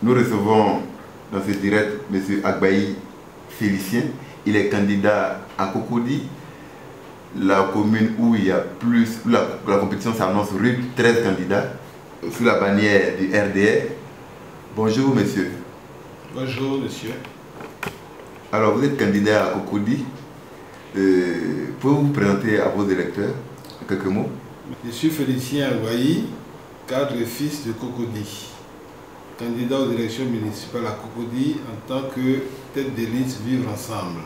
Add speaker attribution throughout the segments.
Speaker 1: Nous recevons dans ce direct M. Agbaï Félicien. Il est candidat à Cocody, la commune où il y a plus, où la compétition s'annonce rude, 13 candidats, sous la bannière du RDR. Bonjour monsieur.
Speaker 2: Bonjour monsieur.
Speaker 1: Alors vous êtes candidat à Cocody. Pouvez-vous vous présenter à vos électeurs en quelques mots?
Speaker 2: Je suis Félicien Agbaï, cadre et fils de Cocody, candidat aux élections municipales à Cocody en tant que tête de liste Vivre Ensemble,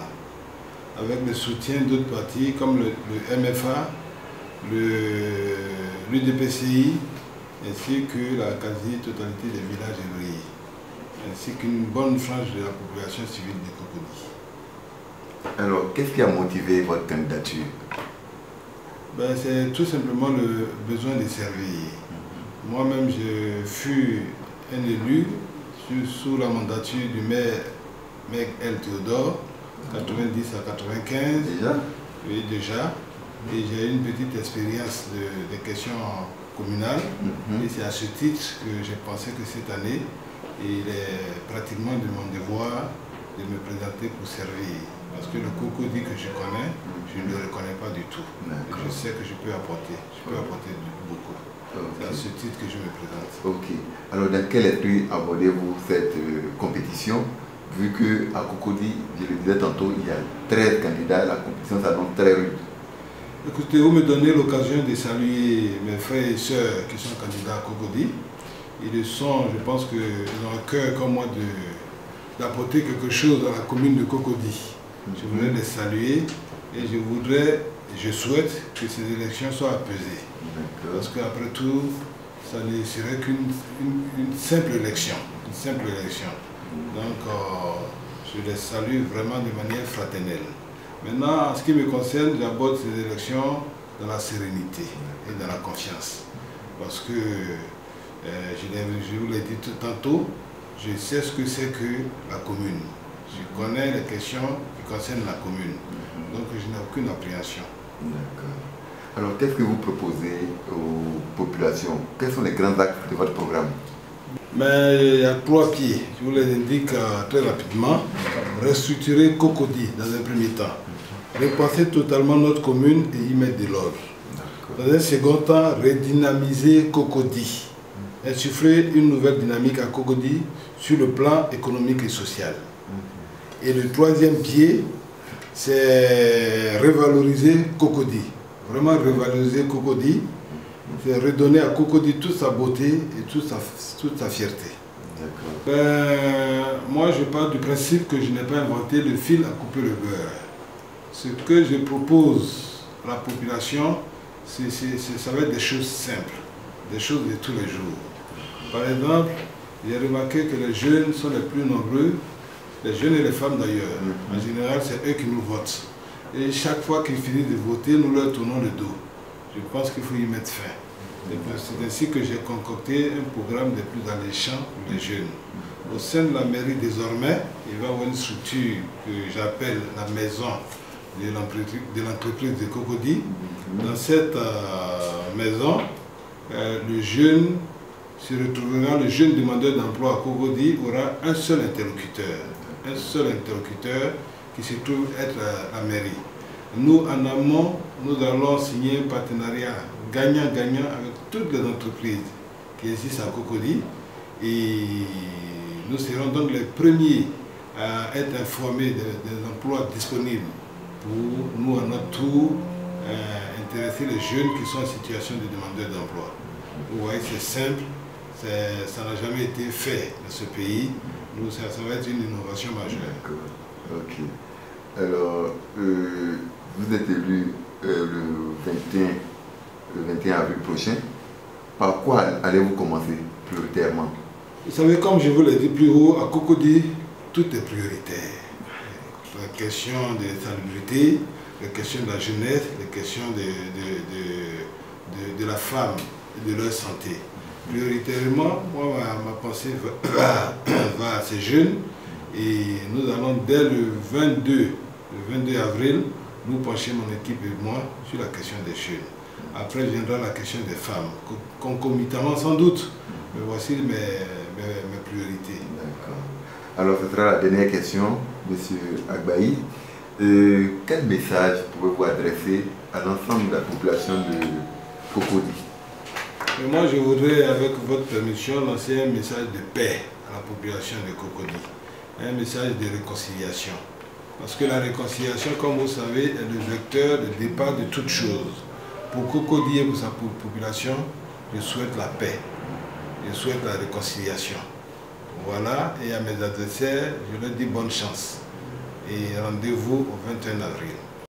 Speaker 2: avec le soutien d'autres partis comme le MFA, l'UDPCI, ainsi que la quasi-totalité des villages ouvriers, ainsi qu'une bonne frange de la population civile de Cocody.
Speaker 1: Alors, qu'est-ce qui a motivé votre candidature?
Speaker 2: C'est tout simplement le besoin de servir. Moi-même, je fus un élu sous la mandature du maire Meg El Théodore, 90 à 95.
Speaker 1: Déjà? Oui,
Speaker 2: déjà. Et j'ai une petite expérience des questions communales. Et c'est à ce titre que j'ai pensé que cette année, il est pratiquement de mon devoir de me présenter pour servir. Parce que le Cocody que je connais, je ne le reconnais pas du tout. Et je sais que je peux apporter. Je peux apporter beaucoup. C'est à ce titre que je me présente.
Speaker 1: Ok. Alors dans quel esprit abordez-vous cette compétition? Vu qu'à Cocody, je le disais tantôt, il y a 13 candidats, la compétition s'annonce très rude.
Speaker 2: Écoutez, vous me donnez l'occasion de saluer mes frères et sœurs qui sont candidats à Cocody. Ils sont, je pense qu'ils ont un cœur comme moi d'apporter quelque chose dans la commune de Cocody. Je voudrais les saluer et je souhaite que ces élections soient apaisées. Parce qu'après tout, ça ne serait qu'une simple élection. Une simple élection. Donc, je les salue vraiment de manière fraternelle. Maintenant, en ce qui me concerne, j'aborde ces élections dans la sérénité et dans la confiance. Parce que, je vous l'ai dit tout tantôt, je sais ce que c'est que la commune. Je connais les questions qui concernent la commune. Donc, je n'ai aucune appréhension.
Speaker 1: D'accord. Alors, qu'est-ce que vous proposez aux populations? Quels sont les grands axes de votre programme?
Speaker 2: Mais il y a 3 pieds. Je vous les indique très rapidement. Restructurer Cocody dans un premier temps. Repenser totalement notre commune et y mettre de l'ordre. Dans un second temps, redynamiser Cocody. Insuffler une nouvelle dynamique à Cocody sur le plan économique et social. Et le 3e pied, c'est revaloriser Cocody. Vraiment revaloriser Cocody. C'est redonner à Cocody toute sa beauté et toute sa fierté. Moi, je pars du principe que je n'ai pas inventé le fil à couper le beurre. Ce que je propose à la population, ça va être des choses simples, des choses de tous les jours. Par exemple, j'ai remarqué que les jeunes sont les plus nombreux, les jeunes et les femmes d'ailleurs. En général, c'est eux qui nous votent. Et chaque fois qu'ils finissent de voter, nous leur tournons le dos. Je pense qu'il faut y mettre fin. C'est ainsi que j'ai concocté un programme de plus alléchant pour les jeunes. Au sein de la mairie, désormais, il va y avoir une structure que j'appelle la maison de l'entreprise de Cocody. Dans cette maison, le jeune se retrouvera, le jeune demandeur d'emploi à Cocody aura un seul interlocuteur. Un seul interlocuteur qui se trouve être la mairie. Nous, en amont, nous allons signer un partenariat gagnant-gagnant avec toutes les entreprises qui existent à Cocody. Et nous serons donc les premiers à être informés des emplois disponibles pour nous, à notre tour, intéresser les jeunes qui sont en situation de demandeur d'emploi. Vous voyez, c'est simple, ça n'a jamais été fait dans ce pays. Nous, ça va être une innovation majeure.
Speaker 1: D'accord. Ok. Alors, vous êtes élu le 21 avril prochain. Par quoi allez-vous commencer prioritairement?
Speaker 2: Vous savez, comme je vous l'ai dit plus haut, à Cocody, tout est prioritaire. La question de salubrité, les questions de la jeunesse, les questions de la femme et de leur santé. Prioritairement, moi, ma pensée va à ces jeunes et nous allons dès le 22 avril, nous pencher mon équipe et moi sur la question des jeunes. Après viendra la question des femmes, concomitamment sans doute, mais voici mes priorités.
Speaker 1: Alors, ce sera la dernière question, M. Agbaï. Quel message pouvez-vous adresser à l'ensemble de la population de Cocody?
Speaker 2: Et moi, je voudrais, avec votre permission, lancer un message de paix à la population de Cocody, un message de réconciliation. Parce que la réconciliation, comme vous savez, est le vecteur de départ de toute chose. Pour Cocody et pour sa population, je souhaite la paix, je souhaite la réconciliation. Voilà, et à mes adversaires, je leur dis bonne chance. Et rendez-vous au 21 avril.